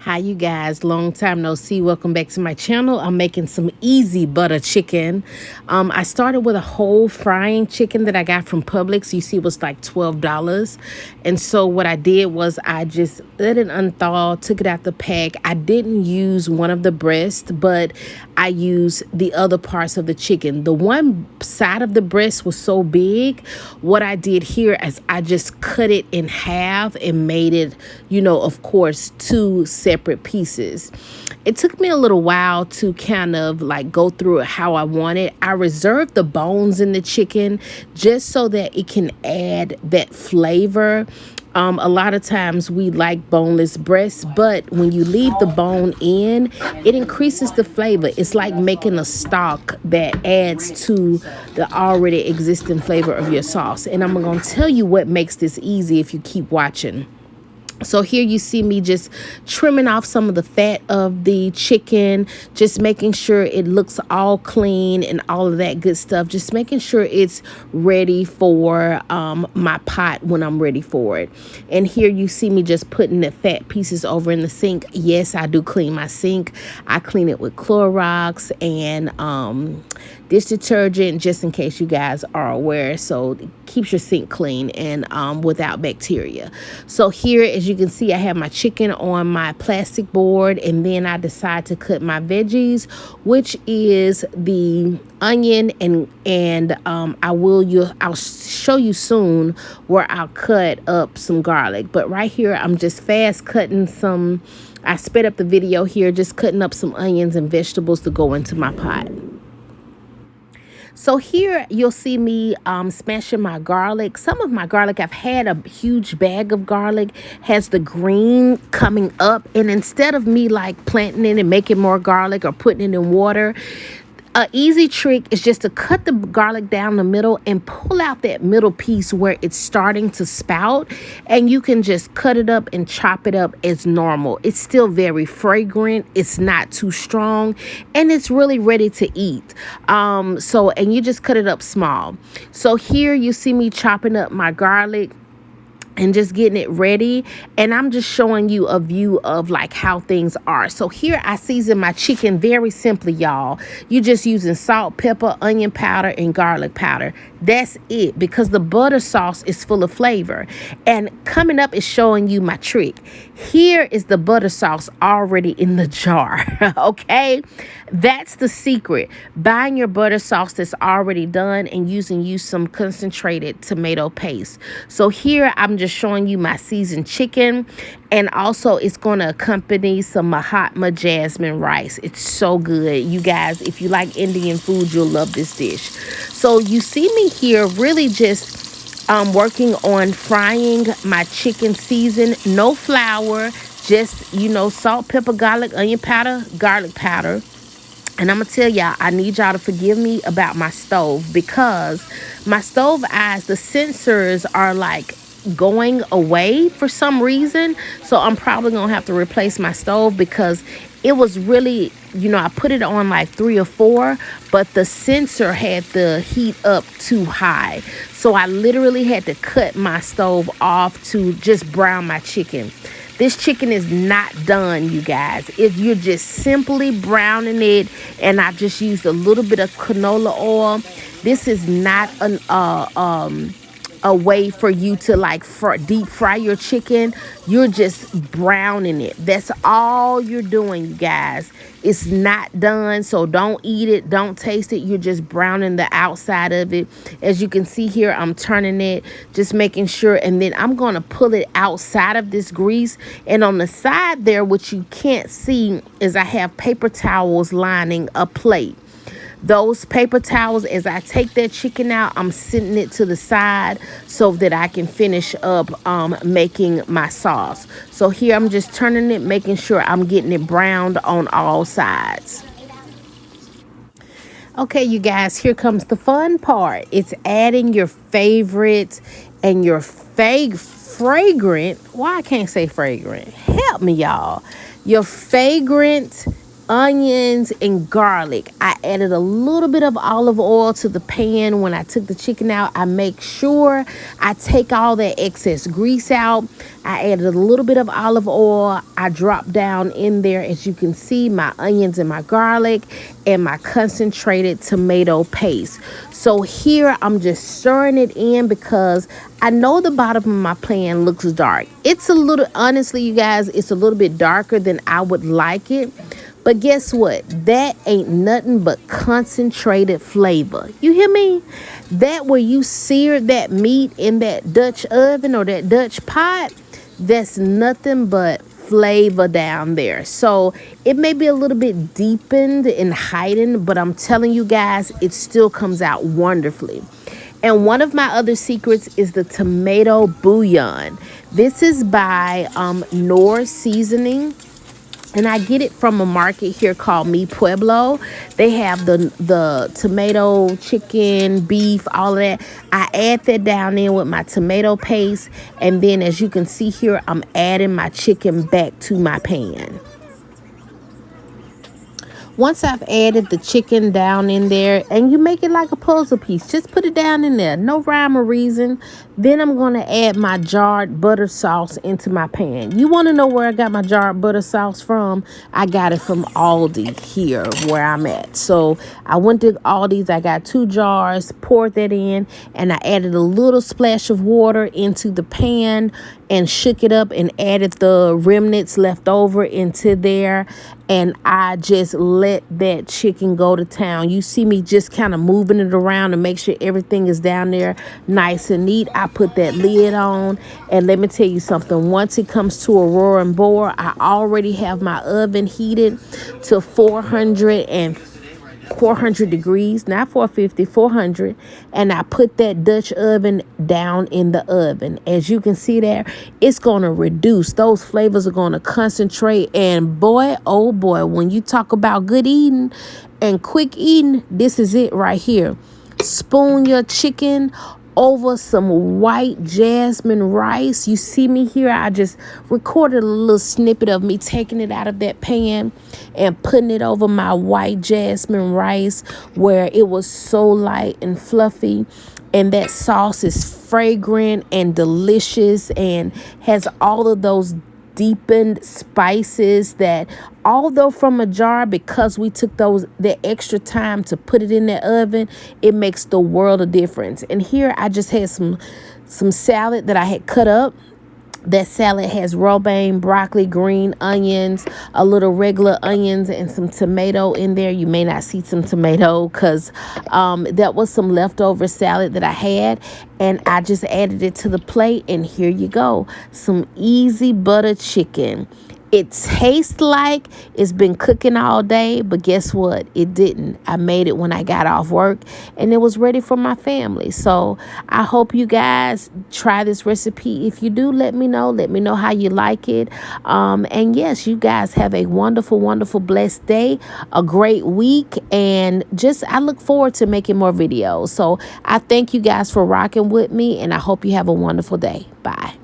Hi, you guys. Long time no see. Welcome back to my channel. I'm making some easy butter chicken. I started with a whole frying chicken that I got from Publix. You see, it was like $12. And so what I did was I just let it unthaw, took it out the pack. I didn't use one of the breasts, but I used the other parts of the chicken. The one side of the breast was so big. What I did here is I just cut it in half and made it, of course, two separate pieces. It took me a little while to kind of like go through it how I want it. I reserved the bones in the chicken just so that it can add that flavor. A lot of times we like boneless breasts, but when you leave the bone in, it increases the flavor. It's like making a stock that adds to the already existing flavor of your sauce. And I'm going to tell you what makes this easy if you keep watching. So here you see me just trimming off some of the fat of the chicken, just making sure it looks all clean and all of that good stuff. Just making sure it's ready for my pot when I'm ready for it. And here you see me just putting the fat pieces over in the sink. Yes, I do clean my sink. I clean it with Clorox and dish detergent, just in case you guys are aware. So it keeps your sink clean and without bacteria. So here, as you can see, I have my chicken on my plastic board, and then I decide to cut my veggies, which is the onion and I'll show you soon where I'll cut up some garlic. But right here, I'm just fast cutting some. I sped up the video here, just cutting up some onions and vegetables to go into my pot. So here you'll see me smashing my garlic. Some of my garlic, I've had a huge bag of garlic, has the green coming up. And instead of me like planting it and making more garlic or putting it in water, an easy trick is just to cut the garlic down the middle and pull out that middle piece where it's starting to spout, and you can just cut it up and chop it up as normal. It's still very fragrant, it's not too strong, and it's really ready to eat. And you just cut it up small. So here you see me chopping up my garlic and just getting it ready, and I'm just showing you a view of like how things are. So here I season my chicken very simply, y'all. You just using salt, pepper, onion powder, and garlic powder. That's it, because the butter sauce is full of flavor. And coming up is showing you my trick. Here is the butter sauce already in the jar. Okay, that's the secret. Buying your butter sauce that's already done and using some concentrated tomato paste. So here I'm just showing you my seasoned chicken, and also it's going to accompany some Mahatma jasmine rice. It's so good, you guys. If you like Indian food, you'll love this dish. So you see me here really just working on frying my chicken season. No flour, just salt, pepper, garlic, onion powder, garlic powder. And I'm going to tell y'all, I need y'all to forgive me about my stove, because my stove eyes, the sensors are like going away for some reason. So I'm probably going to have to replace my stove, because it was really, I put it on like 3 or 4, but the sensor had the heat up too high. So I literally had to cut my stove off to just brown my chicken. This chicken is not done, you guys. If you're just simply browning it, and I just used a little bit of canola oil, this is not a way for you to like deep fry your chicken. You're just browning it. That's all you're doing, you guys. It's not done, so don't eat it, don't taste it. You're just browning the outside of it. As you can see here, I'm turning it, just making sure, and then I'm going to pull it outside of this grease. And on the side there, what you can't see is I have paper towels lining a plate. Those paper towels, as I take that chicken out, I'm sitting it to the side so that I can finish up making my sauce. So here I'm just turning it, making sure I'm getting it browned on all sides. Okay, you guys, here comes the fun part. It's adding your favorite and your fragrant. Why I can't say fragrant? Help me, y'all. Your fragrant onions and garlic. I added a little bit of olive oil to the pan. When I took the chicken out, I make sure I take all that excess grease out. I added a little bit of olive oil. I dropped down in there, as you can see, my onions and my garlic and my concentrated tomato paste. So here I'm just stirring it in because I know the bottom of my pan looks dark. It's a little, honestly, you guys, it's a little bit darker than I would like it. But guess what? That ain't nothing but concentrated flavor. You hear me? That where you seared that meat in that Dutch oven or that Dutch pot, that's nothing but flavor down there. So it may be a little bit deepened and heightened, but I'm telling you guys, it still comes out wonderfully. And one of my other secrets is the tomato bouillon. This is by Knorr Seasoning. And I get it from a market here called Mi Pueblo. They have the tomato, chicken, beef, all of that. I add that down in with my tomato paste. And then as you can see here, I'm adding my chicken back to my pan. Once I've added the chicken down in there, and you make it like a puzzle piece, just put it down in there, no rhyme or reason. Then I'm going to add my jarred butter sauce into my pan. You want to know where I got my jarred butter sauce from? I got it from Aldi here where I'm at. So I went to Aldi's, I got 2 jars, poured that in, and I added a little splash of water into the pan and shook it up and added the remnants left over into there. And I just let that chicken go to town. You see me just kind of moving it around to make sure everything is down there nice and neat. I put that lid on, and let me tell you something. Once it comes to a roaring boil, I already have my oven heated to 400 degrees, not 450, 400. And I put that Dutch oven down in the oven. As you can see there, it's going to reduce. Those flavors are going to concentrate. And boy, oh boy, when you talk about good eating and quick eating, this is it right here. Spoon your chicken over some white jasmine rice. You see me here, I just recorded a little snippet of me taking it out of that pan and putting it over my white jasmine rice, where it was so light and fluffy, and that sauce is fragrant and delicious and has all of those deepened spices that, although from a jar, because we took the extra time to put it in the oven, it makes the world of difference. And here I just had some salad that I had cut up. That salad has romaine, broccoli, green onions, a little regular onions, and some tomato in there. You may not see some tomato because that was some leftover salad that I had. And I just added it to the plate. And here you go. Some easy butter chicken. It tastes like it's been cooking all day, but guess what? It didn't. I made it when I got off work, and it was ready for my family. So I hope you guys try this recipe. If you do, let me know. Let me know how you like it. And yes, you guys have a wonderful, wonderful, blessed day, a great week, and I look forward to making more videos. So I thank you guys for rocking with me, and I hope you have a wonderful day. Bye.